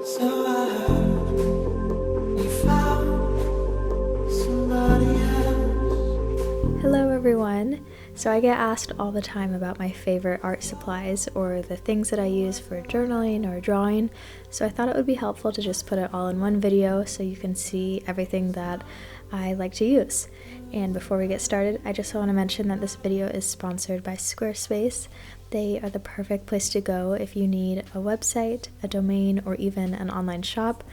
So I heard you found somebody else. Hello everyone! So I get asked all the time about my favorite art supplies or the things that I use for journaling or drawing, so I thought it would be helpful to just put it all in one video so you can see everything that I like to use. And before we get started, I just want to mention that this video is sponsored by Squarespace. They are the perfect place to go if you need a website, a domain, or even an online shop.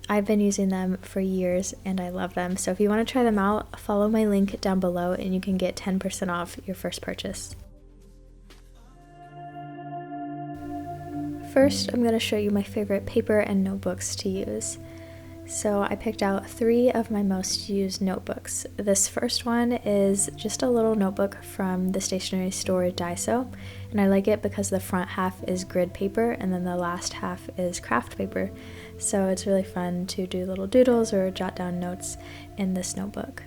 I've been using them for years and I love them. So if you want to try them out, follow my link down below and you can get 10% off your first purchase. First, I'm going to show you my favorite paper and notebooks to use. So I picked out 3 of my most used notebooks. This first one is just a little notebook from the stationery store Daiso, and I like it because the front half is grid paper and then the last half is craft paper. So it's really fun to do little doodles or jot down notes in this notebook.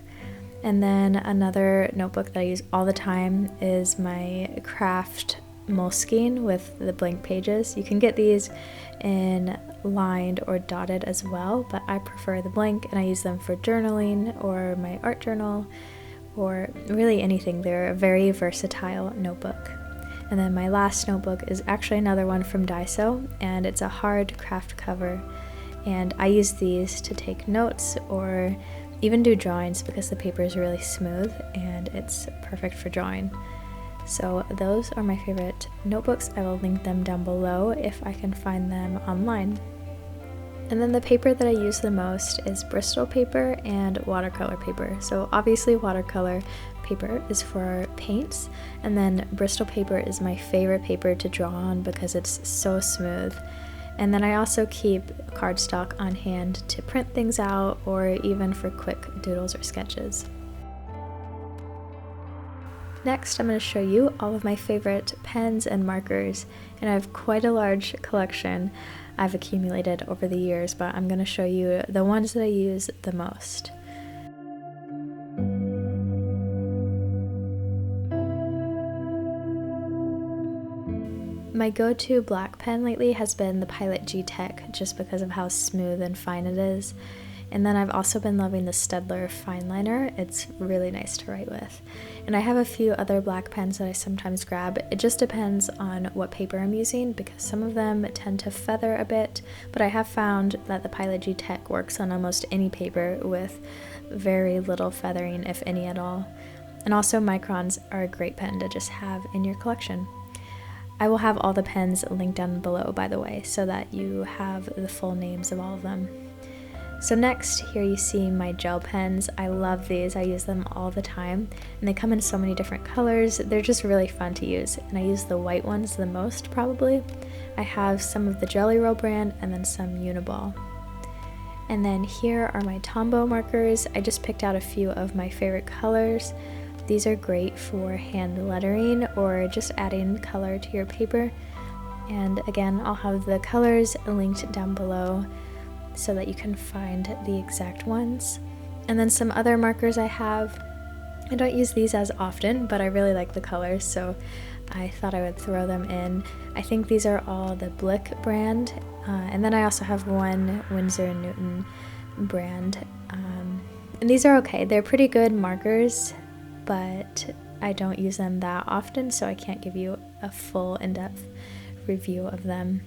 And then another notebook that I use all the time is my craft Moleskine with the blank pages. You can get these in lined or dotted as well, but I prefer the blank and I use them for journaling or my art journal or really anything. They're a very versatile notebook. And then my last notebook is actually another one from Daiso, and it's a hard craft cover, and I use these to take notes or even do drawings because the paper is really smooth and it's perfect for drawing. So those are my favorite notebooks. I will link them down below if I can find them online. And then the paper that I use the most is Bristol paper and watercolor paper. So obviously watercolor paper is for paints, and then Bristol paper is my favorite paper to draw on because it's so smooth. And then I also keep cardstock on hand to print things out or even for quick doodles or sketches. Next, I'm going to show you all of my favorite pens and markers, and I have quite a large collection I've accumulated over the years, but I'm going to show you the ones that I use the most. My go-to black pen lately has been the Pilot G-Tech just because of how smooth and fine it is. And then I've also been loving the Staedtler Fineliner. It's really nice to write with. And I have a few other black pens that I sometimes grab. It just depends on what paper I'm using because some of them tend to feather a bit, but I have found that the Pilot G-Tech works on almost any paper with very little feathering, if any at all. And also microns are a great pen to just have in your collection. I will have all the pens linked down below, by the way, so that you have the full names of all of them. So next, here you see my gel pens. I love these. I use them all the time, and they come in so many different colors. They're just really fun to use, and I use the white ones the most, probably. I have some of the Jelly Roll brand and then some Uniball. And then here are my tombow markers. I just picked out a few of my favorite colors. These are great for hand lettering or just adding color to your paper. And again, I'll have the colors linked down below so that you can find the exact ones. And then some other markers I have. I don't use these as often, but I really like the colors, so I thought I would throw them in. I think these are all the Blick brand, and then I also have one Winsor & Newton brand. And these are okay. They're pretty good markers, but I don't use them that often, so I can't give you a full in-depth review of them.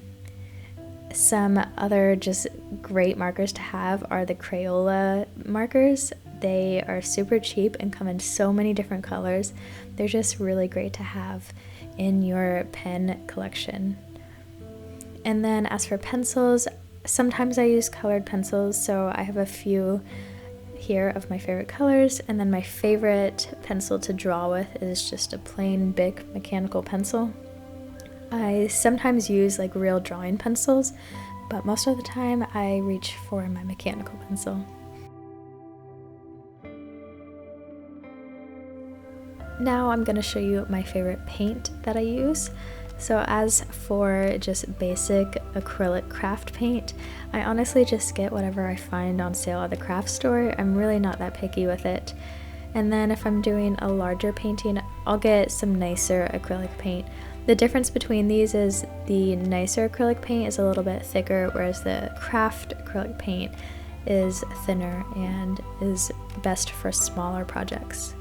Some other just great markers to have are the Crayola markers. They are super cheap and come in so many different colors. They're just really great to have in your pen collection. And then as for pencils, sometimes I use colored pencils, so I have a few here of my favorite colors, and then my favorite pencil to draw with is just a plain Bic mechanical pencil. I sometimes use like real drawing pencils, but most of the time I reach for my mechanical pencil. Now I'm going to show you my favorite paint that I use. So as for just basic acrylic craft paint, I honestly just get whatever I find on sale at the craft store. I'm really not that picky with it. And then if I'm doing a larger painting, I'll get some nicer acrylic paint. The difference between these is the nicer acrylic paint is a little bit thicker, whereas the craft acrylic paint is thinner and is best for smaller projects.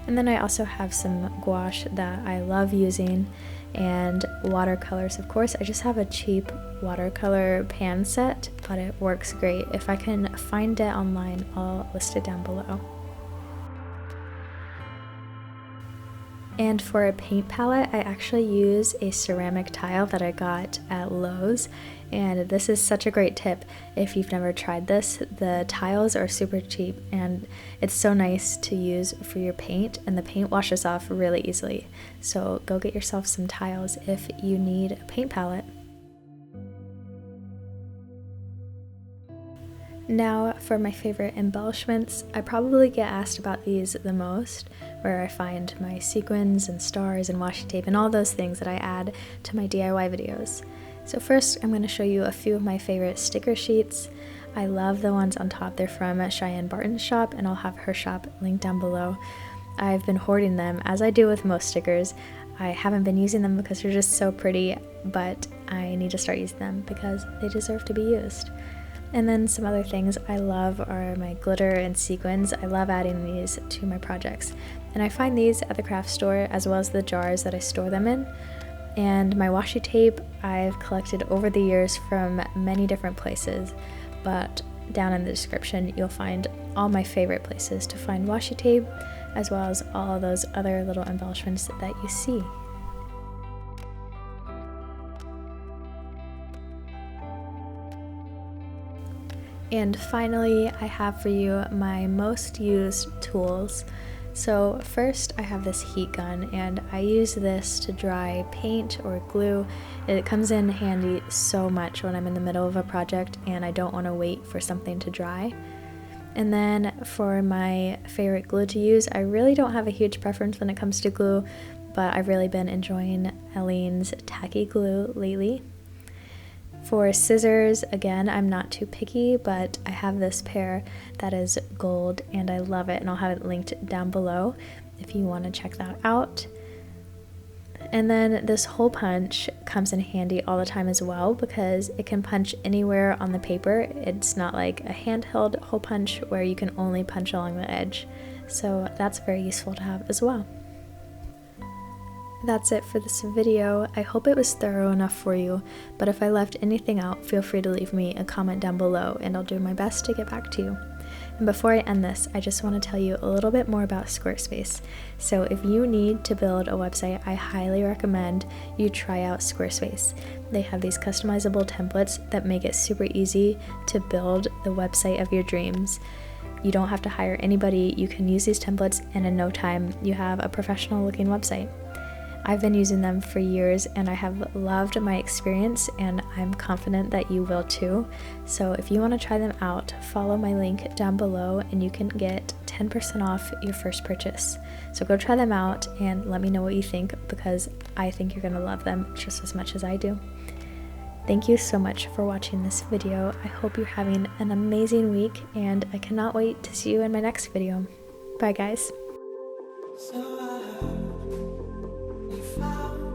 And then I also have some gouache that I love using, and watercolors, of course. I just have a cheap watercolor pan set, but it works great. If I can find it online, I'll list it down below. And for a paint palette, I actually use a ceramic tile that I got at Lowe's, and this is such a great tip if you've never tried this. The tiles are super cheap and it's so nice to use for your paint, and the paint washes off really easily. So go get yourself some tiles if you need a paint palette. Now for my favorite embellishments. I probably get asked about these the most, where I find my sequins and stars and washi tape and all those things that I add to my DIY videos. So first I'm going to show you a few of my favorite sticker sheets. I love the ones on top. They're from Cheyenne Barton's shop, and I'll have her shop linked down below. I've been hoarding them, as I do with most stickers. I haven't been using them because they're just so pretty, but I need to start using them because they deserve to be used. And then some other things I love are my glitter and sequins. I love adding these to my projects. And I find these at the craft store, as well as the jars that I store them in. And my washi tape I've collected over the years from many different places, but down in the description you'll find all my favorite places to find washi tape, as well as all those other little embellishments that you see. And finally, I have for you my most used tools. So first I have this heat gun, and I use this to dry paint or glue. It comes in handy so much when I'm in the middle of a project and I don't want to wait for something to dry. And then for my favorite glue to use, I really don't have a huge preference when it comes to glue, but I've really been enjoying Aleen's tacky glue lately. For scissors, again, I'm not too picky, but I have this pair that is gold and I love it, and I'll have it linked down below if you want to check that out. And then this hole punch comes in handy all the time as well, because it can punch anywhere on the paper. It's not like a handheld hole punch where you can only punch along the edge. So that's very useful to have as well. That's it for this video. I hope it was thorough enough for you, but if I left anything out, feel free to leave me a comment down below and I'll do my best to get back to you. And before I end this, I just want to tell you a little bit more about Squarespace. So if you need to build a website, I highly recommend you try out Squarespace. They have these customizable templates that make it super easy to build the website of your dreams. You don't have to hire anybody. You can use these templates and in no time you have a professional looking website. I've been using them for years and I have loved my experience, and I'm confident that you will too. So if you want to try them out, follow my link down below and you can get 10% off your first purchase. So go try them out and let me know what you think, because I think you're going to love them just as much as I do. Thank you so much for watching this video. I hope you're having an amazing week and I cannot wait to see you in my next video. Bye guys. So I heard you found